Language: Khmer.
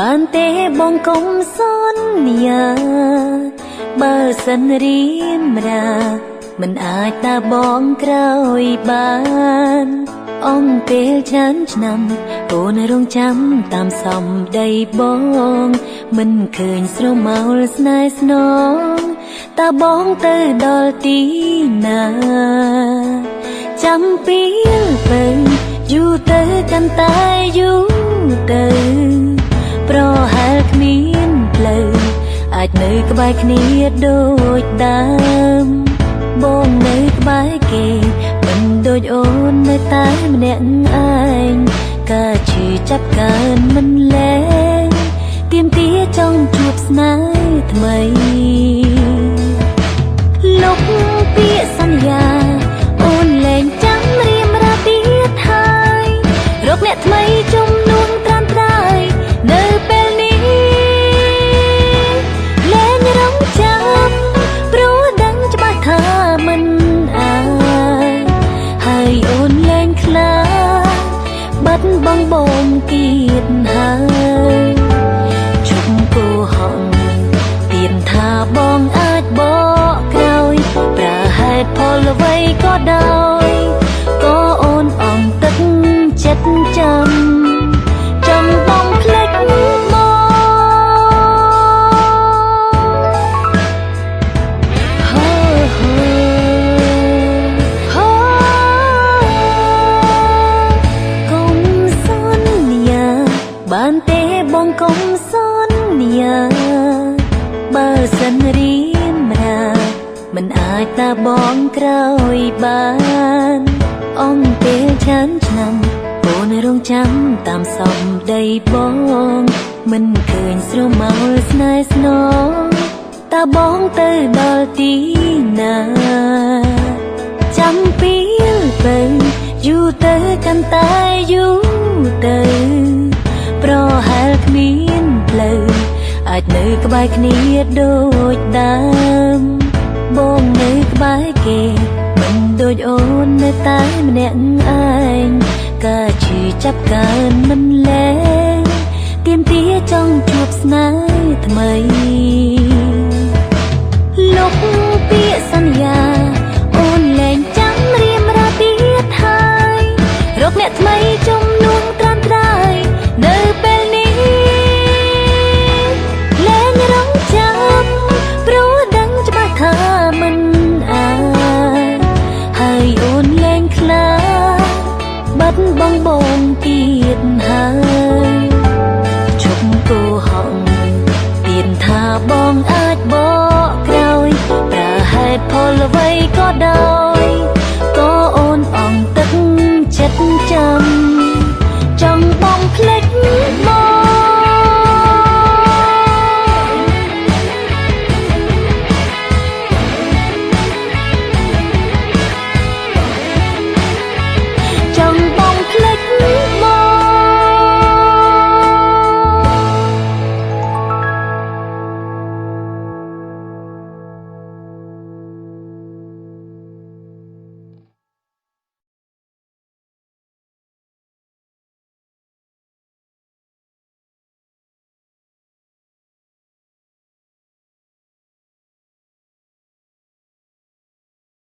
បានទេបងកុំសន្យាបើសិនរៀមរាមិនអាចតាបងក្រោយបានអង្គពេលច្រើនឆ្នាំអូនរងចាំតាមសំដីបងមិនឃើញស្រមោលស្នេហ៍ស្នងតាបងទៅដល់ទីណាចាំពីលទៅយូរទៅកាន់តែយូរទៅប្រហែលគ្មានផ្លូវអាចនៅក្បែរគ្នាដូចដើមបងនៅក្បែរគេមិនដូចអូននៅតែម្នាក់ឯងការឈឺចាប់កើនមិនលែងទៀមទាចង់ជួបស្នេហ៍ថ្មីលុបពាក្យសន្យាអូនលែងចាំរៀមរាទៀតហើយរកអ្នកថ្មីជំនួសត្រាំត្រើយនៅពេលនេះលែងរងចាំព្រោះដឹងច្បាស់ថាមិនអាចហើយអូនលែងខ្លាចបាត់បង់បងទៀតហើយជុំគោហងទៀនថាបងអាចបកក្រោយប្រហែលផលអ្វីក៏ដោយក៏អូនអងទឹកចិត្តចាំបងភ្លេចមកកុំសន្យាបានទេបងកុំសន្យាបើសិនរៀមរាមិនអាចតាបងក្រោយបានអង្គពេលច្រើនឆ្នាំអូនរងចាំតាមសំដីបងមិនឃើញស្រមោលស្នេហ៍ស្នងតាបងទៅដល់ទីណាចាំពីលទៅយូរទៅកាន់តែយូរទៅប្រហែលគ្មានផ្លូវអាចនៅក្បែរគ្នាដូចដើមបងនៅក្បែរគេមិនដូចអូននៅតែម្នាក់ឯងការឈឺចាប់កើនមិនលែងទៀមទាចង់ជួបស្នេហ៍ថ្មីលុបពាក្យសន្យាអូនលែងចាំរៀមរាទៀតហើយរកអ្នកថ្មីជំនួសត្រាំត្រើយនៅពេលនេះលែងរងចាំព្រោះដឹងច្បាស់ថាមិនអាចហើយអូនលែងខ្លាចបាត់បង់បងទៀតហើយជុំគោហងទៀនថាបងអាចបកក្រោយប្រហែលផលអ្វីក៏ដោយ